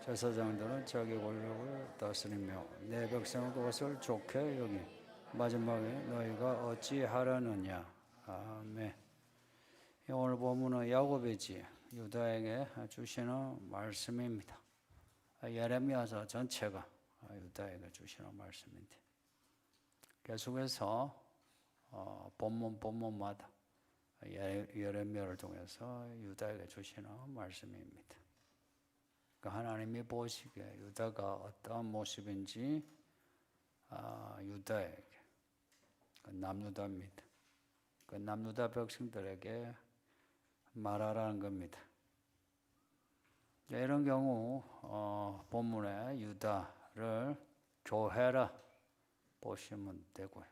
제사장들은 자기 권력을 다스리며 내 백성은 그것을 좋게 여기 마지막에 너희가 어찌하려느냐. 아멘. 오늘 본문은 야곱이지 유다에게 주시는 말씀입니다. 예레미야서 전체가 유다에게 주시는 말씀인데 계속해서 본문마다 예레미야를 통해서 유다에게 주시는 말씀입니다. 하나님이 보시기에 유다가 어떠한 모습인지 유다에게 남유다입니다. 남유다 백성들에게 말하라는 겁니다. 이런 경우 본문에 유다를 교회라 보시면 되고요.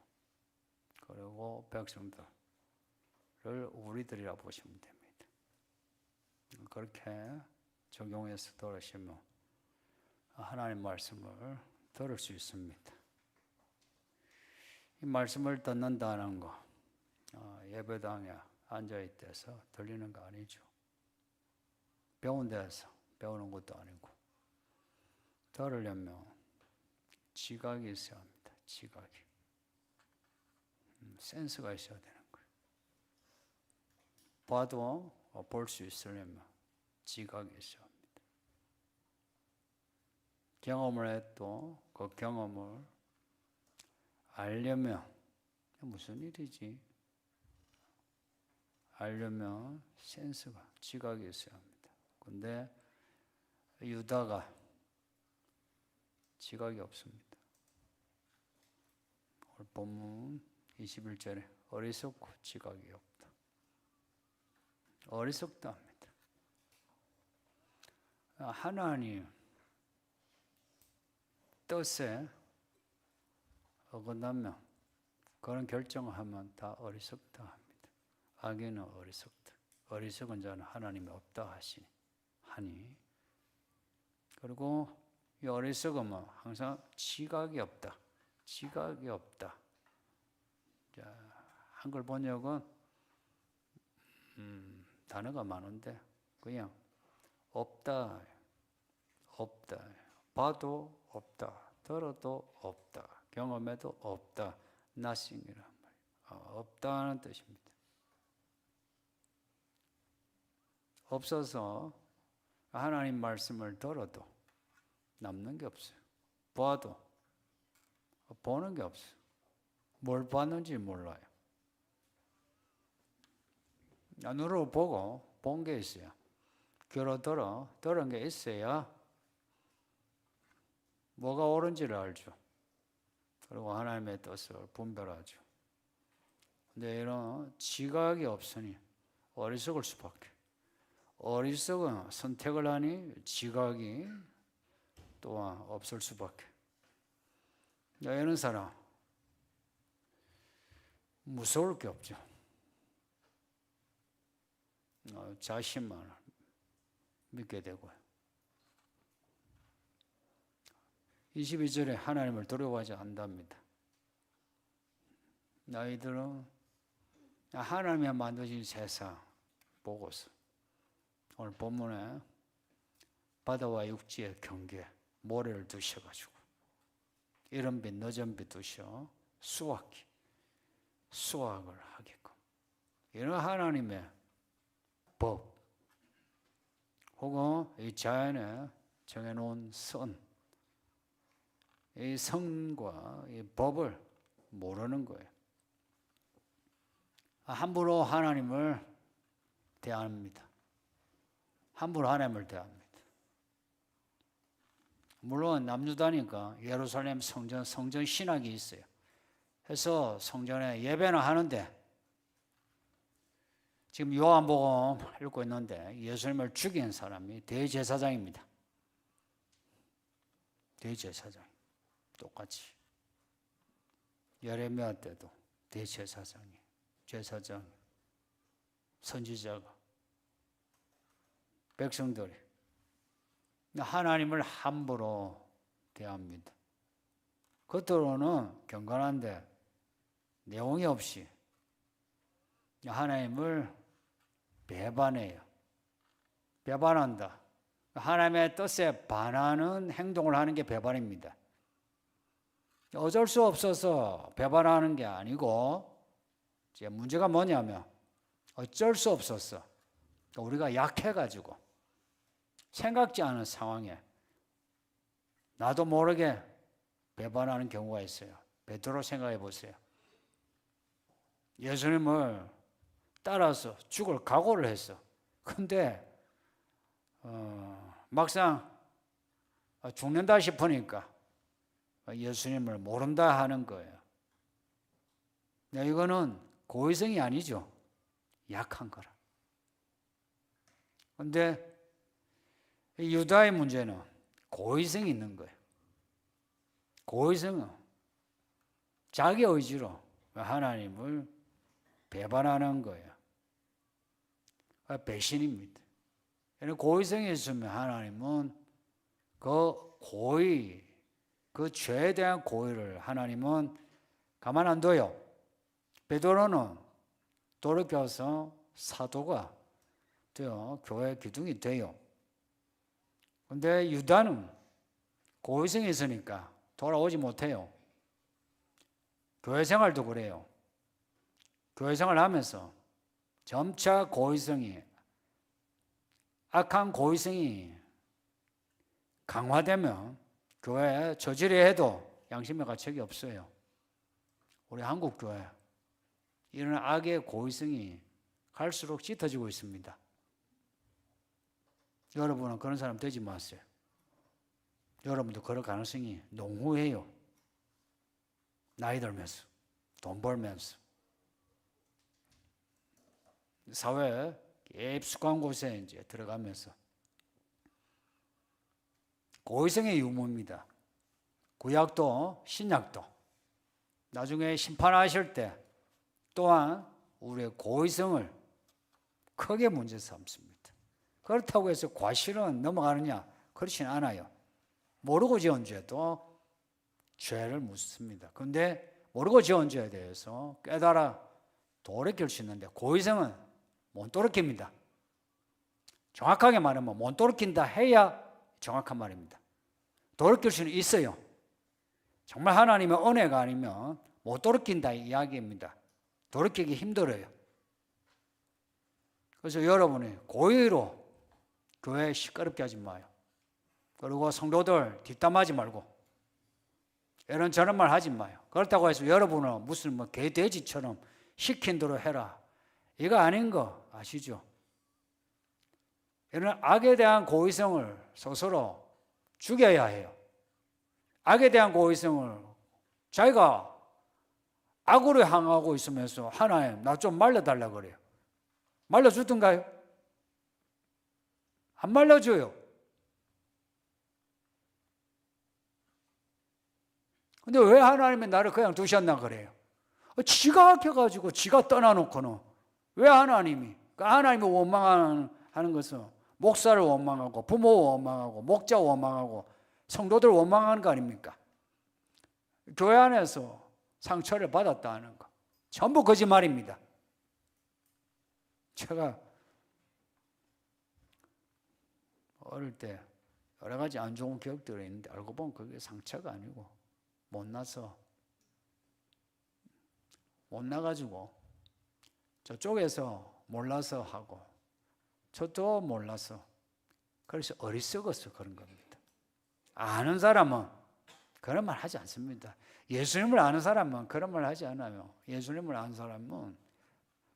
그리고 백성들을 우리들이라 보시면 됩니다. 그렇게 적용해서 들으시면 하나님 말씀을 들을 수 있습니다. 이 말씀을 듣는다는 거 예배당에 앉아있대서 들리는 거 아니죠. 배운 데서 배우는 것도 아니고 들으려면 지각이 있어야 합니다. 지각이. 센스가 있어야 되는 거예요. 봐도 볼 수 있으려면 지각이 있어야 합니다. 경험을 해도 그 경험을 알려면 무슨 일이지? 알려면 센스가, 지각이 있어야 합니다. 근데 유다가 지각이 없습니다. 오늘 본문 21절에 어리석고 지각이 없다. 어리석다 합니다. 하나님 뜻에 어긋나면 그런 결정을 하면 다 어리석다 합니다. 악인은 어리석다. 어리석은 자는 하나님이 없다 하니 그리고 이 어리석음은 항상 지각이 없다. 지각이 없다. 자, 한글 번역은 단어가 많은데 그냥 없다. 없다. 봐도 없다. 들어도 없다. 경험해도 없다. nothing이란 말이에요. 없다는 뜻입니다. 없어서 하나님 말씀을 들어도 남는 게 없어요. 봐도 보는 게 없어요. 뭘 봤는지 몰라요. 눈으로 보고 본 게 있어요. 귀로 들은 게 있어야 뭐가 옳은지를 알죠. 그리고 하나님의 뜻을 분별하죠. 근데 이런 지각이 없으니 어리석을 수밖에. 어리석은 선택을 하니 지각이 또한 없을 수밖에. 이런 사람 무서울 게 없죠. 자신만을 믿게 되고요. 22절에 하나님을 두려워하지 않답니다. 너희들은 하나님이 만드신 세상 보고서 오늘 본문에 바다와 육지의 경계 모래를 두셔가지고 이른 빛 늦은 빛 두셔 수확을 하게끔 이런 하나님의 법 혹은 이 자연에 정해놓은 이 선과 이 법을 모르는 거예요. 함부로 하나님을 대합니다. 함부로 하나님을 대합니다. 물론 남유다니까 예루살렘 성전 신학이 있어요. 해서 성전에 예배는 하는데 지금 요한복음 읽고 있는데 예수님을 죽인 사람이 대제사장입니다. 대제사장. 똑같이. 예레미야 때도 대제사장이, 제사장, 선지자가, 백성들이 하나님을 함부로 대합니다. 겉으로는 경건한데 내용이 없이 하나님을 배반해요. 배반한다. 하나님의 뜻에 반하는 행동을 하는 게 배반입니다. 어쩔 수 없어서 배반하는 게 아니고 이제 문제가 뭐냐면 어쩔 수 없었어. 우리가 약해가지고 생각지 않은 상황에 나도 모르게 배반하는 경우가 있어요. 베드로 생각해 보세요. 예수님을 따라서 죽을 각오를 했어. 근데 막상 죽는다 싶으니까 예수님을 모른다 하는 거예요. 이거는 고의성이 아니죠. 약한 거라. 그런데 유다의 문제는 고의성이 있는 거예요. 고의성은 자기 의지로 하나님을 배반하는 거예요. 배신입니다. 고의성이 있으면 하나님은 그 고의, 그 죄에 대한 고의를 하나님은 가만 안 둬요. 베드로는 돌이켜서 사도가 되어 교회 기둥이 돼요. 그런데 유다는 고의성이 있으니까 돌아오지 못해요. 교회 생활도 그래요. 교회 생활 하면서 점차 고의성이, 악한 고의성이 강화되면 교회에 저지레 해도 양심의 가책이 없어요. 우리 한국 교회 이런 악의 고의성이 갈수록 짙어지고 있습니다. 여러분은 그런 사람 되지 마세요. 여러분도 그럴 가능성이 농후해요. 나이 들면서, 돈 벌면서. 사회에 깊숙한 곳에 이제 들어가면서. 고의성의 유무입니다. 구약도 신약도. 나중에 심판하실 때 또한 우리의 고의성을 크게 문제 삼습니다. 그렇다고 해서 과실은 넘어가느냐? 그렇지는 않아요. 모르고 지은 죄도 죄를 묻습니다. 그런데 모르고 지은 죄에 대해서 깨달아 돌이킬 수 있는데 고의성은 못 돌이킵니다. 정확하게 말하면 못 돌이킨다 해야 정확한 말입니다. 돌이킬 수는 있어요. 정말 하나님의 은혜가 아니면 못 돌이킨다 이야기입니다. 돌이키기 힘들어요. 그래서 여러분이 고의로 교회 시끄럽게 하지 마요. 그리고 성도들 뒷담하지 말고 이런 저런 말 하지 마요. 그렇다고 해서 여러분은 무슨 뭐 개돼지처럼 시킨 대로 해라. 이거 아닌 거 아시죠? 이런 악에 대한 고의성을 스스로 죽여야 해요. 악에 대한 고의성을 자기가 악으로 향하고 있으면서 하나님 나 좀 말려달라 그래요. 말려주던가요? 안 말려줘요. 근데 왜 하나님이 나를 그냥 두셨나 그래요? 지가 악해가지고 지가 떠나놓고는 왜 하나님이 하나님이 원망하는 것은 목사를 원망하고 부모 원망하고 목자 원망하고 성도들 원망하는 거 아닙니까? 교회 안에서 상처를 받았다는 거 전부 거짓말입니다. 제가 어릴 때 여러 가지 안 좋은 기억들이 있는데 알고 보면 그게 상처가 아니고 못나가지고 저쪽에서 몰라서 하고 저도 몰라서 그래서 어리석어서 그런 겁니다. 아는 사람은 그런 말 하지 않습니다. 예수님을 아는 사람은 그런 말 하지 않아요. 예수님을 아는 사람은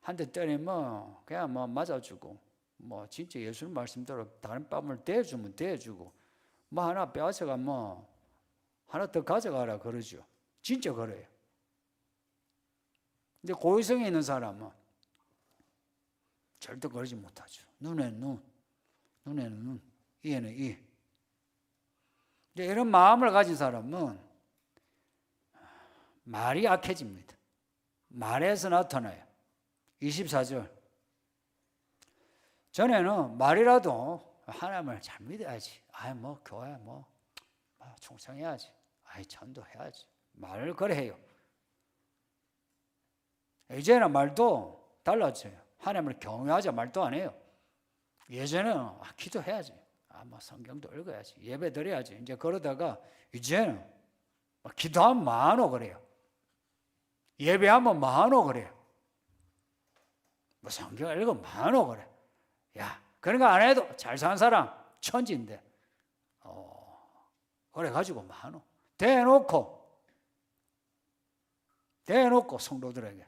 한 대 때리면 그냥 뭐 맞아주고 뭐 진짜 예수님 말씀대로 다른 뺨을 대주면 대주고 뭐 하나 빼앗아가 뭐 하나 더 가져가라 그러죠. 진짜 그래요. 근데 고의성이 있는 사람은 절대 그러지 못하죠. 눈에는 눈, 눈에는 눈, 이에는 이. 이런 마음을 가진 사람은 말이 약해집니다. 말에서 나타나요. 24절. 전에는 말이라도 하나님을 잘 믿어야지. 뭐 교회 충성해야지. 전도해야지. 말을 그래 해요. 이제는 말도 달라져요. 하나님을 경외하자 말도 안 해요. 예전에는 기도해야지. 뭐 성경도 읽어야지, 예배 드려야지. 이제 그러다가 이제는 기도하면 많어 그래요. 예배하면 많어 그래요. 뭐 성경 읽으면 많어 그래. 야, 그런 거 안 해도 잘 사는 사람 천지인데, 그래 가지고 많어. 대놓고 성도들에게,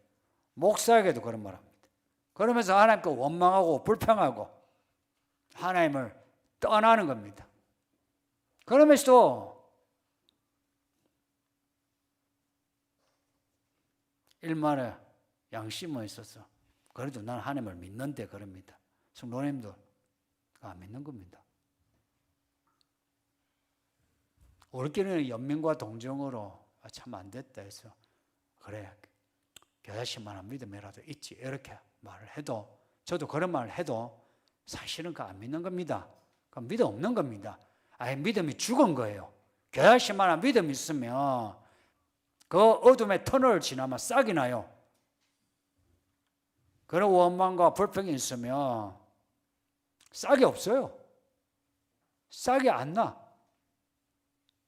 목사에게도 그런 말합니다. 그러면서 하나님께 원망하고 불평하고 하나님을 떠나는 겁니다. 그러면서도 일말에 양심은 있어서 그래도 난 하나님을 믿는데 그럽니다. 성도님도 안 믿는 겁니다. 우리끼리는 연민과 동정으로 참 안 됐다 해서 그래 겨자씨만한 믿음이라도 있지 이렇게 말을 해도, 저도 그런 말을 해도 사실은 그 안 믿는 겁니다. 그 믿음 없는 겁니다. 아예 믿음이 죽은 거예요. 겨자씨만한 믿음이 있으면 그 어둠의 터널을 지나면 싹이 나요. 그런 원망과 불평이 있으면 싹이 없어요. 싹이 안 나.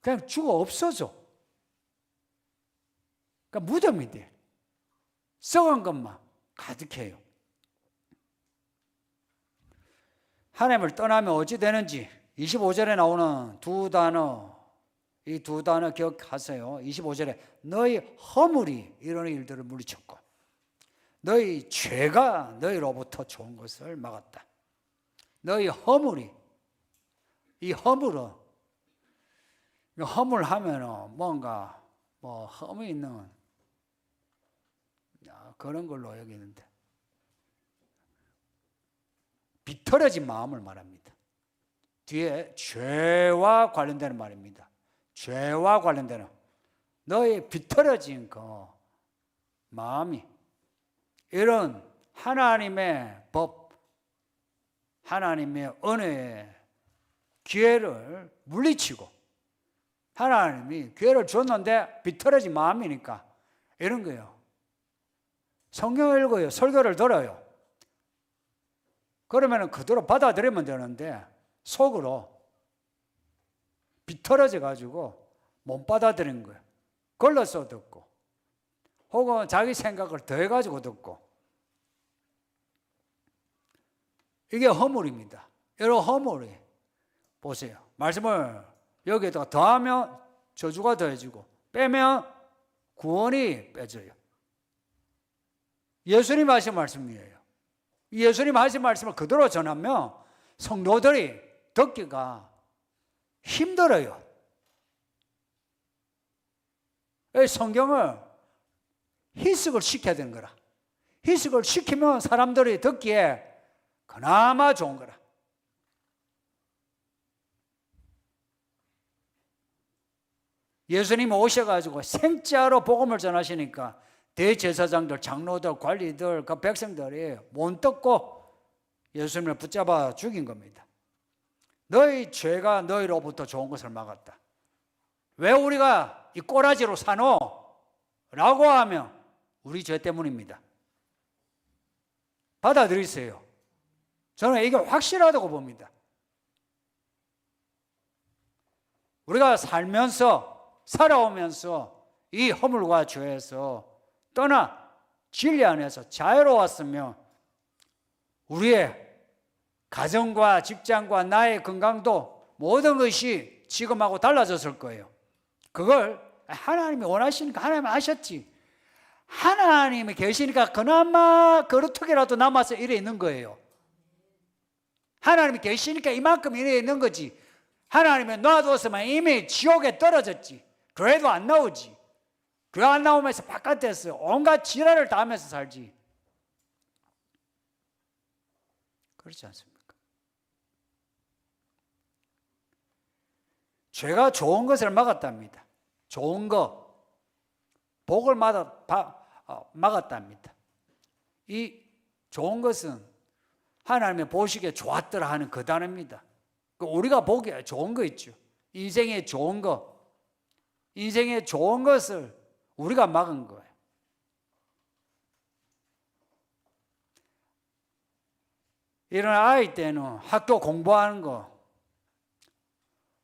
그냥 죽어 없어져. 그러니까 무덤이 돼. 썩은 것만 가득해요. 하나님을 떠나면 어찌 되는지 25절에 나오는 두 단어, 이 두 단어 기억하세요. 25절에 너희 허물이 이런 일들을 물리쳤고 너희 죄가 너희로부터 좋은 것을 막았다. 너희 허물이, 이 허물은, 허물하면 뭔가 뭐 흠이 있는 그런 걸로 여기는데 비틀어진 마음을 말합니다. 뒤에 죄와 관련되는 말입니다. 죄와 관련되는 너희 비틀어진 그 마음이, 이런 하나님의 법, 하나님의 은혜의 기회를 물리치고, 하나님이 기회를 줬는데 비틀어진 마음이니까 이런 거예요. 성경을 읽어요. 설교를 들어요. 그러면 그대로 받아들이면 되는데 속으로 비틀어져 가지고 못 받아들이는 거예요. 걸러서 듣고 혹은 자기 생각을 더해 가지고 듣고, 이게 허물입니다. 이런 허물이 보세요. 말씀을 여기에다가 더하면 저주가 더해지고 빼면 구원이 빼져요. 예수님 하신 말씀이에요. 예수님 하신 말씀을 그대로 전하면 성도들이 듣기가 힘들어요. 성경을 희석을 시켜야 되는 거라. 희석을 시키면 사람들이 듣기에 그나마 좋은 거라. 예수님 오셔가지고 생짜로 복음을 전하시니까 대제사장들, 장로들, 관리들, 그 백성들이 못 듣고 예수님을 붙잡아 죽인 겁니다. 너희 죄가 너희로부터 좋은 것을 막았다. 왜 우리가 이 꼬라지로 사노? 라고 하면 우리 죄 때문입니다. 받아들이세요. 저는 이게 확실하다고 봅니다. 우리가 살아오면서 이 허물과 죄에서 떠나 진리 안에서 자유로웠으면 우리의 가정과 직장과 나의 건강도 모든 것이 지금하고 달라졌을 거예요. 그걸 하나님이 원하시니까 하나님이 아셨지. 하나님이 계시니까 그나마 그렇게라도 남아서 이래 있는 거예요. 하나님이 계시니까 이만큼 이래 있는 거지. 하나님이 놔뒀으면 이미 지옥에 떨어졌지. 교회도 안 나오지. 교회 안 나오면서 바깥에서 온갖 지랄을 다 하면서 살지. 그렇지 않습니까? 죄가 좋은 것을 막았답니다. 좋은 거, 복을 막았답니다. 이 좋은 것은 하나님의 보시기에 좋았더라 하는 그 단어입니다. 우리가 보기에 좋은 거 있죠. 인생에 좋은 거, 인생에 좋은 것을 우리가 막은 거예요. 이런 아이 때는 학교 공부하는 거,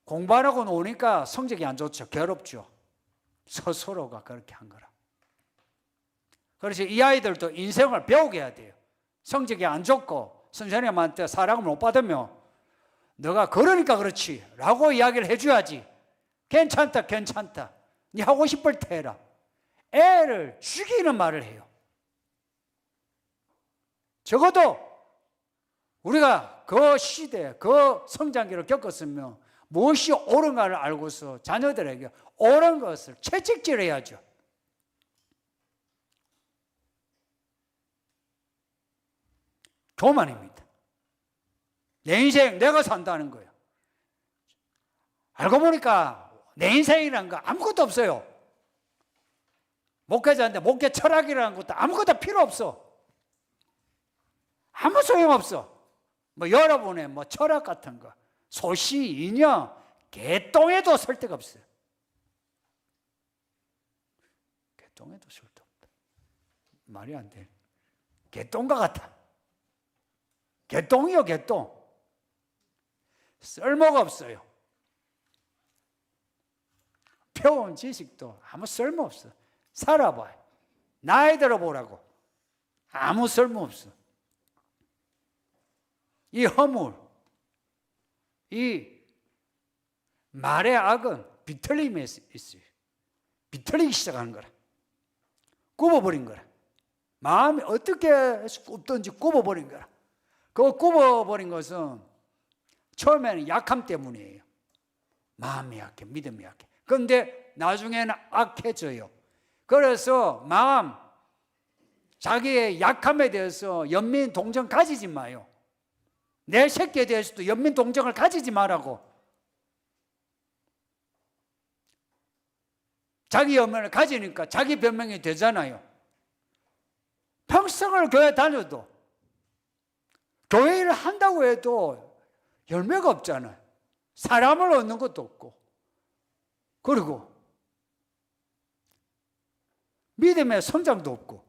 공부 안 하고 노니까 성적이 안 좋죠. 괴롭죠. 스스로가 그렇게 한 거라. 그래서 이 아이들도 인생을 배우게 해야 돼요. 성적이 안 좋고 선생님한테 사랑을 못 받으면 너가 그러니까 그렇지 라고 이야기를 해줘야지. 괜찮다 괜찮다 네 하고 싶을 때 해라. 애를 죽이는 말을 해요. 적어도 우리가 그 시대 그 성장기를 겪었으면 무엇이 옳은가를 알고서 자녀들에게 옳은 것을 채찍질해야죠. 교만입니다. 내 인생 내가 산다는 거예요. 알고 보니까 내 인생이라는 거 아무것도 없어요. 목회자인데 목회 철학이라는 것도 아무것도 필요 없어. 아무 소용없어. 뭐 여러분의 뭐 철학 같은 거 소시, 인연, 개똥에도 설득 없어요. 개똥에도 설득 없다. 말이 안 돼. 개똥과 같아. 개똥이요, 개똥. 쓸모가 없어요. 배운 지식도 아무 쓸모 없어. 살아봐요. 나이 들어보라고. 아무 쓸모 없어. 이 허물, 이 말의 악은 비틀림에 있어요. 비틀리기 시작하는 거라. 굽어버린 거라. 마음이 어떻게 굽든지 굽어버린 거라. 그 굽어버린 것은 처음에는 약함 때문이에요. 마음이 약해, 믿음이 약해. 그런데 나중에는 악해져요. 그래서 마음, 자기의 약함에 대해서 연민 동정 가지지 마요. 내 새끼에 대해서도 연민 동정을 가지지 말라고. 자기 연민을 가지니까 자기 변명이 되잖아요. 평생을 교회 다녀도 교회 일을 한다고 해도 열매가 없잖아요. 사람을 얻는 것도 없고. 그리고 믿음의 성장도 없고.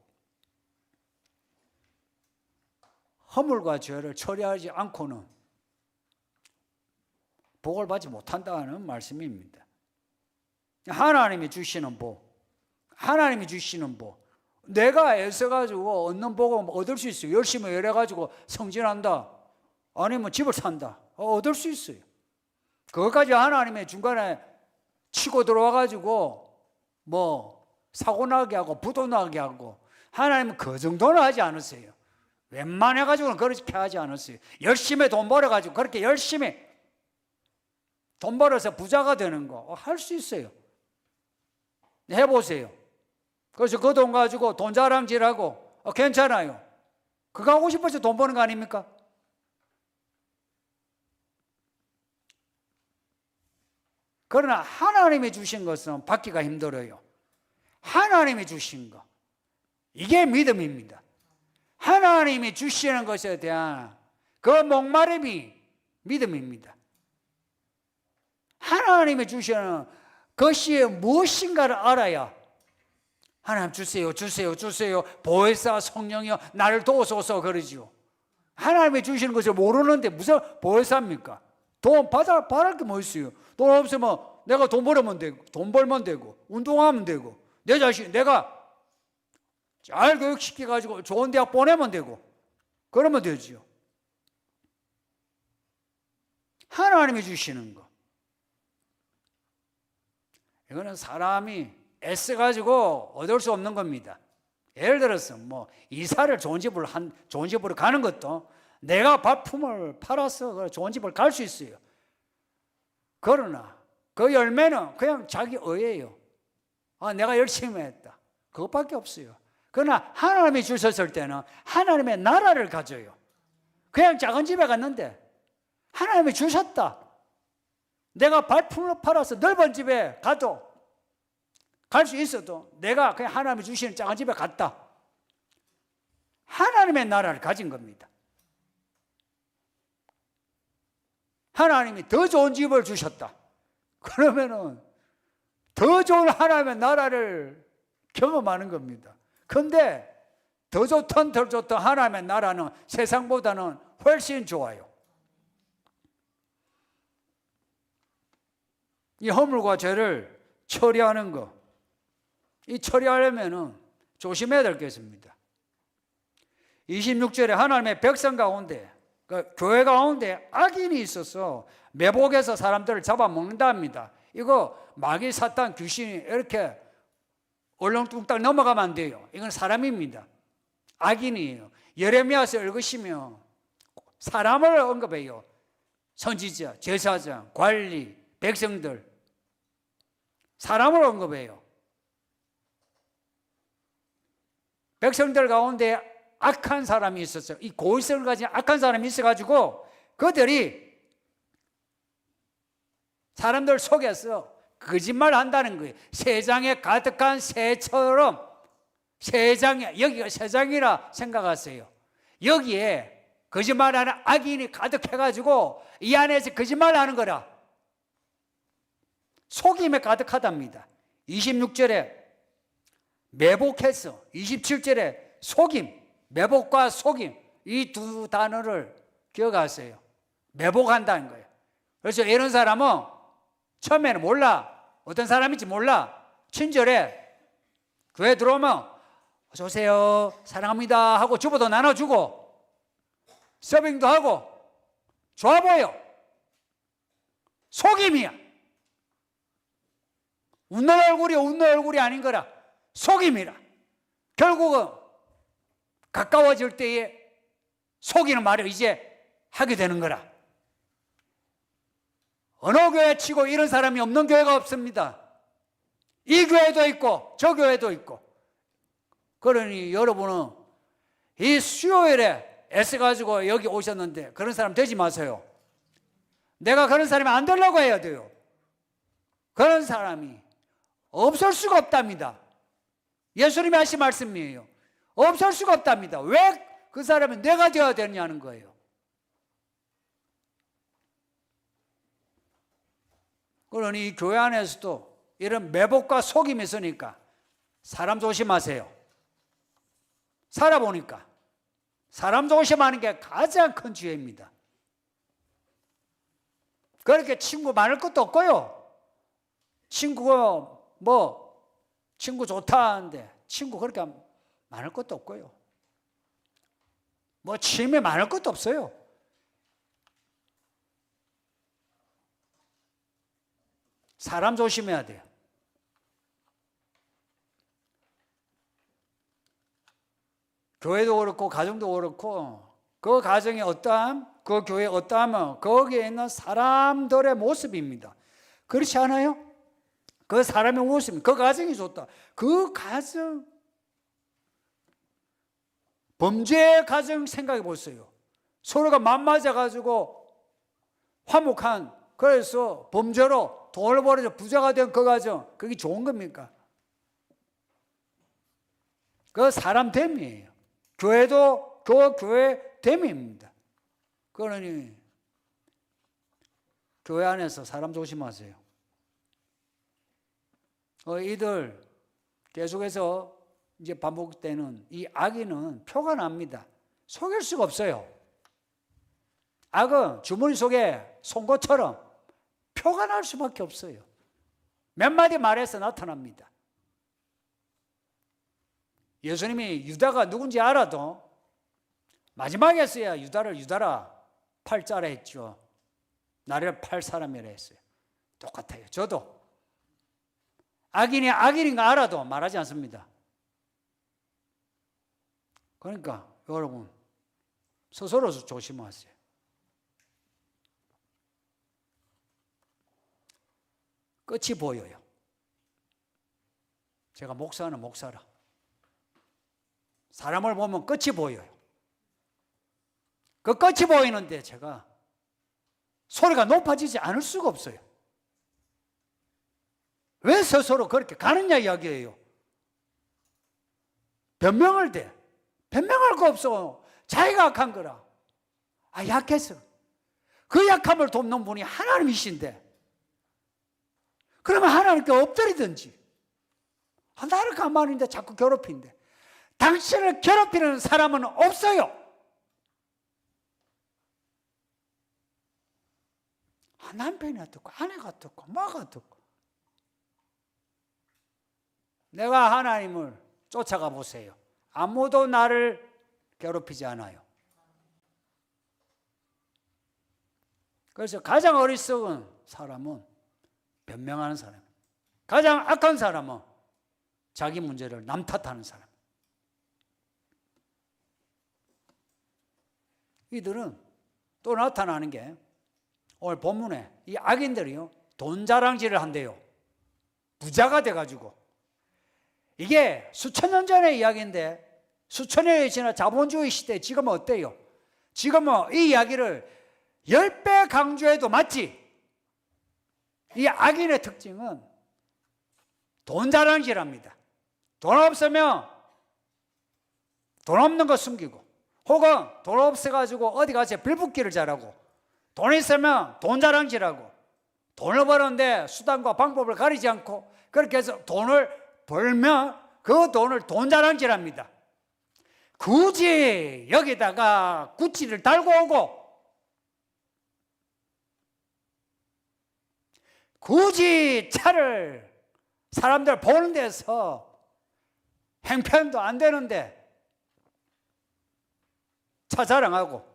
허물과 죄를 처리하지 않고는 복을 받지 못한다는 말씀입니다. 하나님이 주시는 복, 하나님이 주시는 복, 내가 애써가지고 얻는 복은 얻을 수 있어요. 열심히 일해가지고 성진한다, 아니면 집을 산다, 얻을 수 있어요. 그것까지 하나님의 중간에 치고 들어와가지고 뭐 사고 나게 하고 부도 나게 하고, 하나님은 그 정도는 하지 않으세요. 웬만해가지고는 그렇게 하지 않았어요. 열심히 돈 벌어가지고 그렇게 열심히 돈 벌어서 부자가 되는 거 할 수 있어요. 해보세요. 그래서 그 돈 가지고 돈 자랑질하고 괜찮아요. 그거 하고 싶어서 돈 버는 거 아닙니까? 그러나 하나님이 주신 것은 받기가 힘들어요. 하나님이 주신 거, 이게 믿음입니다. 하나님이 주시는 것에 대한 그 목마름이 믿음입니다. 하나님이 주시는 것이 무엇인가를 알아야, 하나님 주세요, 주세요, 주세요, 보혜사 성령이여 나를 도우소서 그러지요. 하나님이 주시는 것을 모르는데 무슨 보혜사입니까? 돈 바랄 게 뭐 있어요? 돈 없으면 내가 돈 벌면 되고, 돈 벌면 되고, 운동하면 되고, 내 자신 내가 잘 교육시켜가지고 좋은 대학 보내면 되고, 그러면 되지요. 하나님이 주시는 거, 이거는 사람이 애써가지고 얻을 수 없는 겁니다. 예를 들어서 뭐 이사를 좋은 집으로 가는 것도 내가 발품을 팔아서 좋은 집을 갈 수 있어요. 그러나 그 열매는 그냥 자기 의예요. 내가 열심히 했다, 그것밖에 없어요. 그러나 하나님이 주셨을 때는 하나님의 나라를 가져요. 그냥 작은 집에 갔는데 하나님이 주셨다. 내가 발품을 팔아서 넓은 집에 가도 갈 수 있어도 내가 그냥 하나님이 주시는 작은 집에 갔다. 하나님의 나라를 가진 겁니다. 하나님이 더 좋은 집을 주셨다. 그러면은 더 좋은 하나님의 나라를 경험하는 겁니다. 근데 더 좋던 덜 좋던 하나님의 나라는 세상보다는 훨씬 좋아요. 이 허물과 죄를 처리하는 거, 이 처리하려면은 조심해야 될 게 있습니다. 26절에 하나님의 백성 가운데, 그 교회 가운데 악인이 있어서 매복해서 사람들을 잡아먹는다 합니다. 이거 마귀, 사탄, 귀신이 이렇게 얼렁뚱땅 넘어가면 안 돼요. 이건 사람입니다. 악인이에요. 예레미야서 읽으시면 사람을 언급해요. 선지자, 제사장, 관리, 백성들, 사람을 언급해요. 백성들 가운데 악한 사람이 있었어요. 이 고의성을 가진 악한 사람이 있어가지고 그들이 사람들 속에서 거짓말 한다는 거예요. 세상에 가득한 새처럼, 세상에, 여기가 세상이라 생각하세요. 여기에 거짓말하는 악인이 가득해가지고 이 안에서 거짓말하는 거라. 속임에 가득하답니다. 26절에 매복해서, 27절에 속임, 매복과 속임, 이 두 단어를 기억하세요. 매복한다는 거예요. 그래서 이런 사람은 처음에는 몰라. 어떤 사람인지 몰라. 친절해. 교회 들어오면 어서 오세요, 사랑합니다 하고 주보도 나눠주고 서빙도 하고 좋아 보여. 속임이야. 웃는 얼굴이 아닌 거라. 속임이라. 결국은 가까워질 때에 속이는 말을 이제 하게 되는 거라. 어느 교회 치고 이런 사람이 없는 교회가 없습니다. 이 교회도 있고 저 교회도 있고. 그러니 여러분은 이 수요일에 애써가지고 여기 오셨는데 그런 사람 되지 마세요. 내가 그런 사람이 안 되려고 해야 돼요. 그런 사람이 없을 수가 없답니다. 예수님이 하신 말씀이에요. 없을 수가 없답니다. 왜 그 사람이 내가 되어야 되느냐는 거예요. 그러니 이 교회 안에서도 이런 매복과 속임이 있으니까 사람 조심하세요. 살아보니까 사람 조심하는 게 가장 큰 죄입니다. 그렇게 친구 많을 것도 없고요. 친구가 친구 좋다 하는데 친구 그렇게 많을 것도 없고요. 취미 많을 것도 없어요. 사람 조심해야 돼요. 교회도 그렇고 가정도 그렇고 그 가정이 어떠함, 그 교회 어떠하면 거기에 있는 사람들의 모습입니다. 그렇지 않아요? 그 사람의 모습, 그 가정이 좋다. 그 가정, 범죄의 가정 생각해 보세요. 서로가 맞맞아가지고 화목한, 그래서 범죄로 돈을 벌어서 부자가 된 그 가정, 그게 좋은 겁니까? 그 사람 됨이에요. 교회도 그 교회 됨입니다. 그러니 교회 안에서 사람 조심하세요. 이들 계속해서 이제 반복되는 이 악인은 표가 납니다. 속일 수가 없어요. 악은 주머니 속에 송곳처럼 표가 날 수밖에 없어요. 몇 마디 말해서 나타납니다. 예수님이 유다가 누군지 알아도 마지막에서야 유다를 유다라 팔자라 했죠. 나를 팔 사람이라 했어요. 똑같아요. 저도 악인이 악인인가 알아도 말하지 않습니다. 그러니까 여러분 스스로 조심하세요. 끝이 보여요. 제가 목사는 목사라. 사람을 보면 끝이 보여요. 그 끝이 보이는데 제가 소리가 높아지지 않을 수가 없어요. 왜 스스로 그렇게 가느냐 이야기예요. 변명할 때 변명할 거 없어. 자기가 악한 거라. 약해서. 그 약함을 돕는 분이 하나님이신데 그러면 하나님께 엎드리든지 나를 가만히 있는데 자꾸 괴롭힌대. 당신을 괴롭히는 사람은 없어요. 남편이 어떻고 아내가 어떻고 뭐가 어떻고. 내가 하나님을 쫓아가 보세요. 아무도 나를 괴롭히지 않아요. 그래서 가장 어리석은 사람은 변명하는 사람, 가장 악한 사람은 자기 문제를 남 탓하는 사람. 이들은 또 나타나는 게 오늘 본문에 이 악인들이요 돈 자랑질을 한대요. 부자가 돼가지고. 이게 수천 년 전의 이야기인데 수천 년이 지나 자본주의 시대 지금은 어때요? 지금은 이 이야기를 10배 강조해도 맞지. 이 악인의 특징은 돈 자랑질합니다. 돈 없으면 돈 없는 거 숨기고, 혹은 돈 없어가지고 어디 가서 빌붙기를 잘하고, 돈 있으면 돈 자랑질하고, 돈을 버는데 수단과 방법을 가리지 않고 그렇게 해서 돈을 벌면 그 돈을 돈 자랑질합니다. 굳이 여기다가 구찌를 달고 오고, 굳이 차를 사람들 보는 데서 행편도 안 되는데 차 자랑하고요.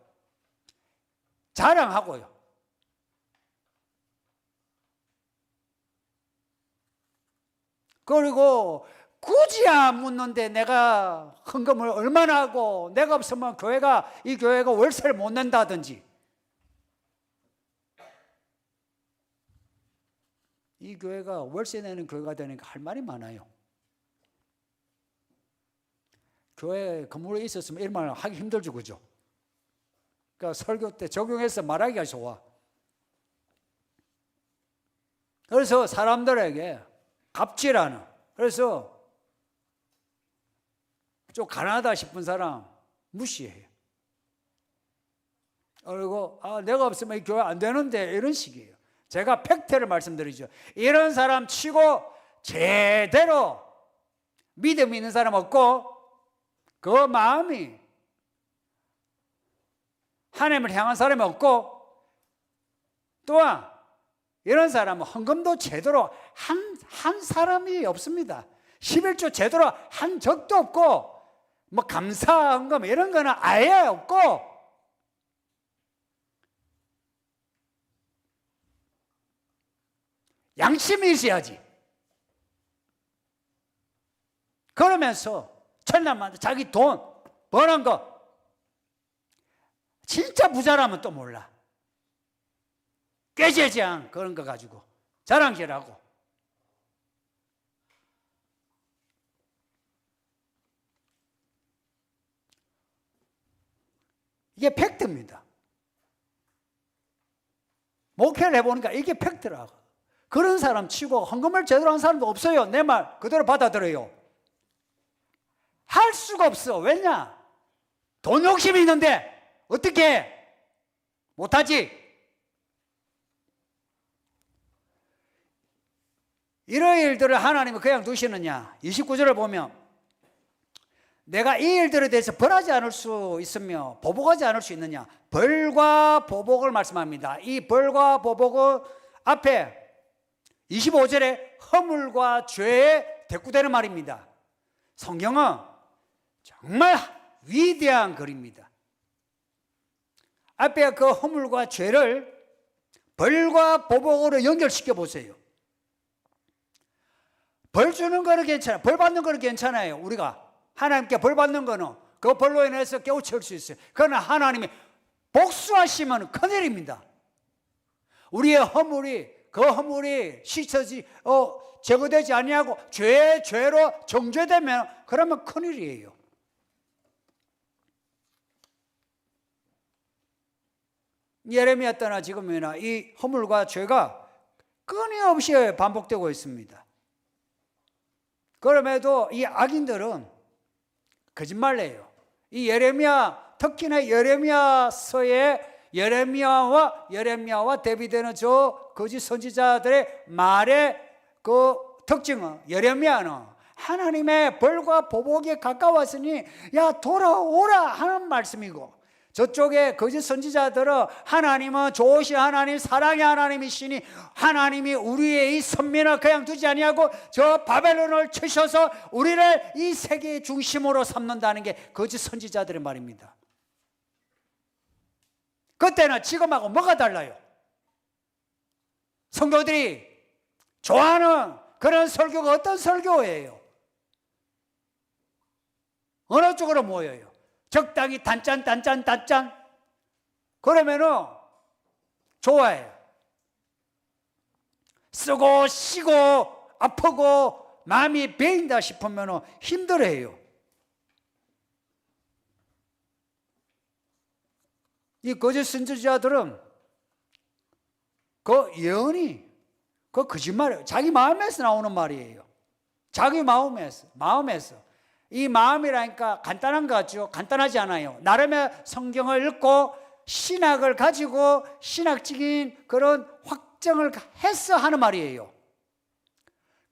그리고 굳이 안 묻는데 내가 헌금을 얼마나 하고 내가 없으면 이 교회가 월세를 못 낸다든지, 이 교회가 월세 내는 교회가 되니까 할 말이 많아요. 교회 건물에 있었으면 이런 말 하기 힘들죠, 그죠? 그러니까 설교 때 적용해서 말하기가 좋아. 그래서 사람들에게 갑질하는, 그래서 좀 가난하다 싶은 사람 무시해요. 그리고 내가 없으면 이 교회 안 되는데, 이런 식이에요. 제가 팩트를 말씀드리죠. 이런 사람 치고 제대로 믿음 있는 사람 없고, 그 마음이 하나님을 향한 사람이 없고, 또한 이런 사람은 헌금도 제대로 한 사람이 없습니다. 11조 제대로 한 적도 없고, 뭐 감사 헌금 이런 거는 아예 없고, 양심이 있어야지. 그러면서 천년만에 자기 돈 버는 거, 진짜 부자라면 또 몰라. 꾀죄죄한 그런 거 가지고 자랑질하고. 이게 팩트입니다. 목회를 해보니까 이게 팩트라고. 그런 사람 치고 헌금을 제대로 한 사람도 없어요. 내 말 그대로 받아들여요. 할 수가 없어. 왜냐? 돈 욕심이 있는데 어떻게 해? 못하지. 이런 일들을 하나님은 그냥 두시느냐? 29절을 보면 내가 이 일들에 대해서 벌하지 않을 수 있으며 보복하지 않을 수 있느냐? 벌과 보복을 말씀합니다. 이 벌과 보복은 앞에 25절에 허물과 죄에 대꾸되는 말입니다. 성경은 정말 위대한 글입니다. 앞에 그 허물과 죄를 벌과 보복으로 연결시켜 보세요. 벌 주는 거는 괜찮아요. 벌 받는 거는 괜찮아요. 우리가 하나님께 벌 받는 거는 그 벌로 인해서 깨우칠 수 있어요. 그러나 하나님이 복수하시면 큰일입니다. 우리의 허물이, 그 허물이 제거되지 아니하고 죄로 정죄되면 그러면 큰일이에요. 예레미야 때나 지금이나 이 허물과 죄가 끊임없이 반복되고 있습니다. 그럼에도 이 악인들은 거짓말해요. 이 예레미야, 특히나 예레미야서에 예레미야와 대비되는 저 거짓 선지자들의 말의 그 특징은, 예레미야는 하나님의 벌과 보복에 가까웠으니 야 돌아오라 하는 말씀이고, 저쪽에 거짓 선지자들은 하나님은 좋으신 하나님, 사랑의 하나님이시니 하나님이 우리의 이 선민을 그냥 두지 아니하고 저 바벨론을 치셔서 우리를 이 세계의 중심으로 삼는다는 게 거짓 선지자들의 말입니다. 그때는 지금하고 뭐가 달라요? 성도들이 좋아하는 그런 설교가 어떤 설교예요? 어느 쪽으로 모여요? 적당히 단짠 그러면은 좋아해요. 쓰고 쉬고 아프고 마음이 베인다 싶으면은 힘들어해요. 이 거짓 선지자들은 그 예언이 그 거짓말이에요. 자기 마음에서 나오는 말이에요. 자기 마음에서. 이 마음이라니까 간단한 거 같죠? 간단하지 않아요. 나름의 성경을 읽고 신학을 가지고 신학적인 그런 확정을 해서 하는 말이에요.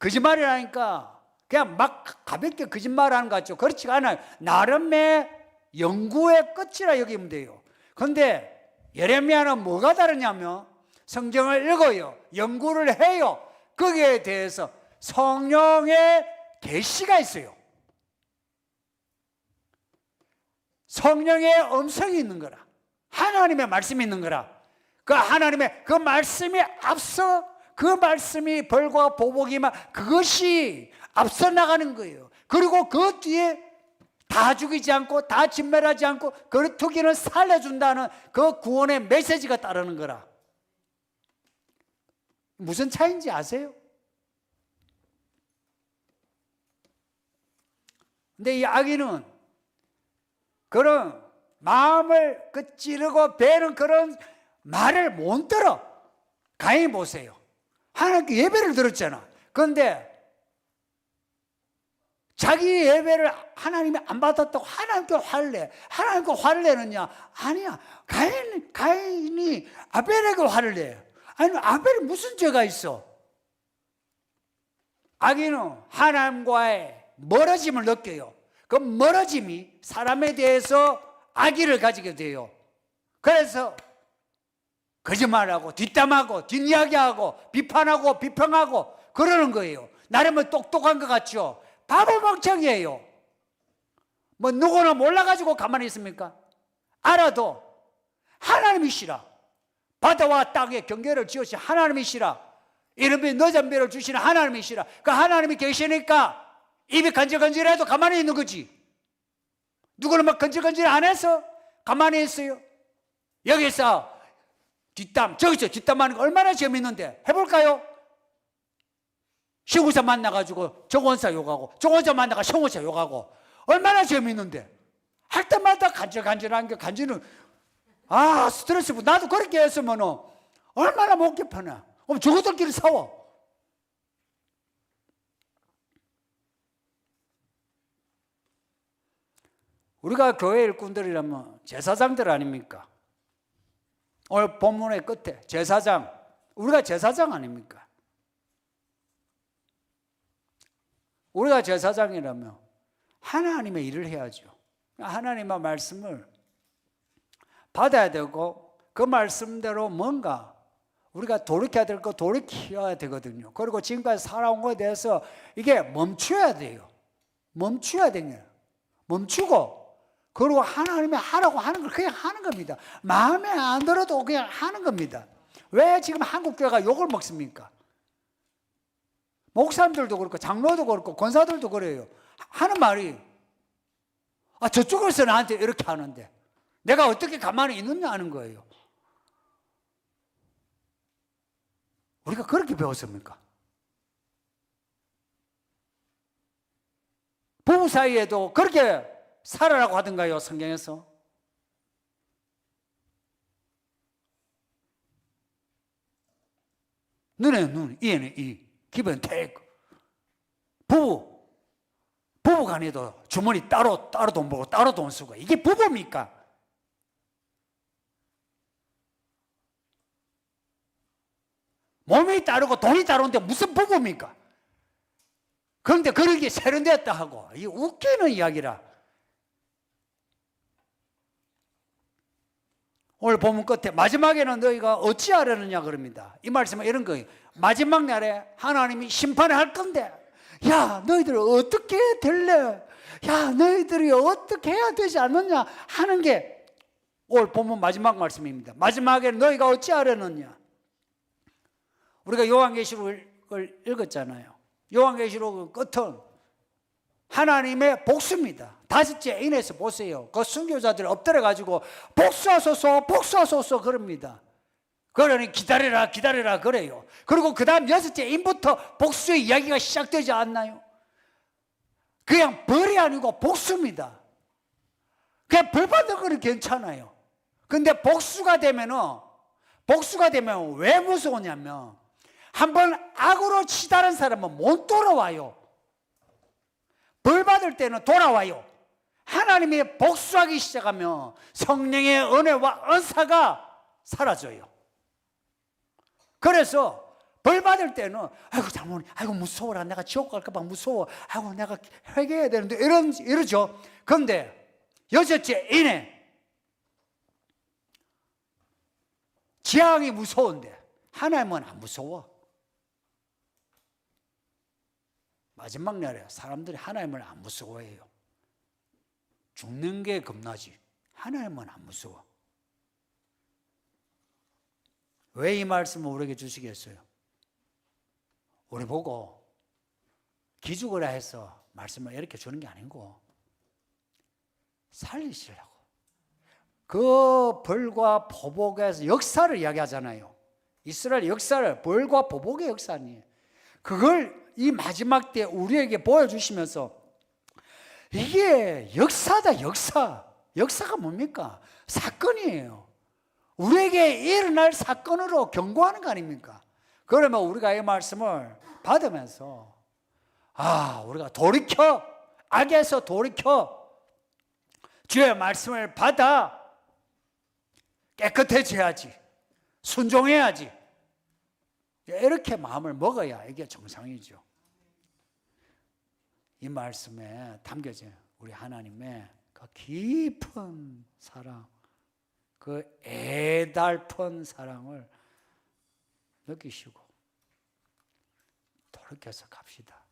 거짓말이라니까 그냥 막 가볍게 거짓말하는 것 같죠? 그렇지가 않아요. 나름의 연구의 끝이라 여기면 돼요. 그런데 예레미야는 뭐가 다르냐면 성경을 읽어요. 연구를 해요. 거기에 대해서 성령의 계시가 있어요. 성령의 음성이 있는 거라. 하나님의 말씀이 있는 거라. 그 하나님의 그 말씀이 앞서 그 말씀이 벌과 보복이만 그것이 앞서 나가는 거예요. 그리고 그 뒤에 다 죽이지 않고 다 진멸하지 않고 거루투기는 살려준다는 그 구원의 메시지가 따르는 거라. 무슨 차이인지 아세요? 근데 이 악인은 그런 마음을 찌르고 베는 그런 말을 못 들어. 가히 보세요. 하나님께 예배를 들었잖아. 그런데 자기 예배를 하나님이 안 받았다고 하나님께 화를 내. 하나님께 화를 내느냐? 아니야. 가인이 아벨에게 화를 내. 아니, 아벨이 무슨 죄가 있어? 악인은 하나님과의 멀어짐을 느껴요. 그 멀어짐이 사람에 대해서 악의를 가지게 돼요. 그래서 거짓말하고 뒷담하고 뒷이야기하고 비판하고 비평하고 그러는 거예요. 나름은 똑똑한 것 같죠? 바보 멍청이에요. 뭐 누구나 몰라가지고 가만히 있습니까? 알아도 하나님이시라. 바다와 땅의 경계를 지으신 하나님이시라. 이름이 늦은 비를 주시는 하나님이시라. 그 하나님이 계시니까 입이 간질간질해도 가만히 있는 거지. 누구는 막 간질간질 안 해서 가만히 있어요. 여기서 뒷담, 저기서 뒷담하는 거 얼마나 재밌는데 해볼까요? 시구사 만나가지고 정원사 욕하고 정원사 만나가 성원사 욕하고 얼마나 재밌는데 할 때마다 간질간질한 게 간질은 스트레스. 나도 그렇게 했으면 얼마나 못 개판아. 저것들끼리 싸워. 우리가 교회 일꾼들이라면 제사장들 아닙니까? 오늘 본문의 끝에 제사장, 우리가 제사장 아닙니까? 우리가 제사장이라면 하나님의 일을 해야죠. 하나님의 말씀을 받아야 되고 그 말씀대로 뭔가 우리가 돌이켜야 될 거 돌이켜야 되거든요. 그리고 지금까지 살아온 것에 대해서 이게 멈춰야 돼요. 멈춰야 돼요. 멈추고 그리고 하나님이 하라고 하는 걸 그냥 하는 겁니다. 마음에 안 들어도 그냥 하는 겁니다. 왜 지금 한국 교회가 욕을 먹습니까? 목사님들도 그렇고 장로도 그렇고 권사들도 그래요. 하는 말이 저쪽에서 나한테 이렇게 하는데 내가 어떻게 가만히 있느냐 하는 거예요. 우리가 그렇게 배웠습니까? 부부 사이에도 그렇게 살아라고 하던가요, 성경에서? 눈에 눈, 이에는 이, 기분 테이크. 부부 간에도 주머니 따로 돈 벌고 따로 돈 쓰고 이게 부부입니까? 몸이 따르고 돈이 따르는데 무슨 부부입니까? 그런데 그렇게 세련되었다 하고 이게 웃기는 이야기라. 오늘 본문 끝에 마지막에는 너희가 어찌하려느냐 그럽니다. 이 말씀은 이런 거예요. 마지막 날에 하나님이 심판을 할 건데, 야 너희들 어떻게 될래? 야 너희들이 어떻게 해야 되지 않느냐 하는 게 오늘 본문 마지막 말씀입니다. 마지막에는 너희가 어찌하려느냐. 우리가 요한계시록을 읽었잖아요. 요한계시록은 끝은 하나님의 복수입니다. 다섯째 인에서 보세요. 그 순교자들 엎드려 가지고 복수하소서 복수하소서 그럽니다. 그러니 기다려라 기다려라 그래요. 그리고 그 다음 여섯째 인부터 복수의 이야기가 시작되지 않나요? 그냥 벌이 아니고 복수입니다. 그냥 벌 받는 거는 괜찮아요. 근데 복수가 되면 왜 무서우냐면 한번 악으로 치달은 사람은 못 돌아와요. 벌 받을 때는 돌아와요. 하나님이 복수하기 시작하면 성령의 은혜와 은사가 사라져요. 그래서 벌 받을 때는 아이고 장모님, 아이고 무서워라, 내가 지옥 갈까봐 무서워, 아이고 내가 회개해야 되는데 이러죠. 그런데 여섯째 인해 재앙이 무서운데 하나님은 안 무서워. 마지막 날에 사람들이 하나님을 안 무서워해요. 죽는 게 겁나지 하나님은 안 무서워. 왜 이 말씀을 우리에게 주시겠어요? 우리 보고 기죽으라 해서 말씀을 이렇게 주는 게 아니고 살리시려고. 그 벌과 보복에서 역사를 이야기하잖아요. 이스라엘 역사를, 벌과 보복의 역사 아니에요. 그걸 이 마지막 때 우리에게 보여주시면서 이게 역사다. 역사가 뭡니까? 사건이에요. 우리에게 일어날 사건으로 경고하는 거 아닙니까? 그러면 우리가 이 말씀을 받으면서 우리가 돌이켜, 악에서 돌이켜 주의 말씀을 받아 깨끗해져야지, 순종해야지, 이렇게 마음을 먹어야 이게 정상이죠. 이 말씀에 담겨진 우리 하나님의 그 깊은 사랑, 그 애달픈 사랑을 느끼시고 돌이켜서 갑시다.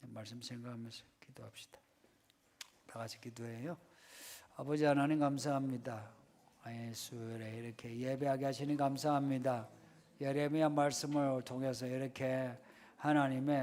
말씀 생각하면서 기도합시다. 다 같이 기도해요. 아버지 하나님 감사합니다. 수요일에 이렇게 예배하게 하시니 감사합니다. 예레미야 말씀을 통해서 이렇게 하나님의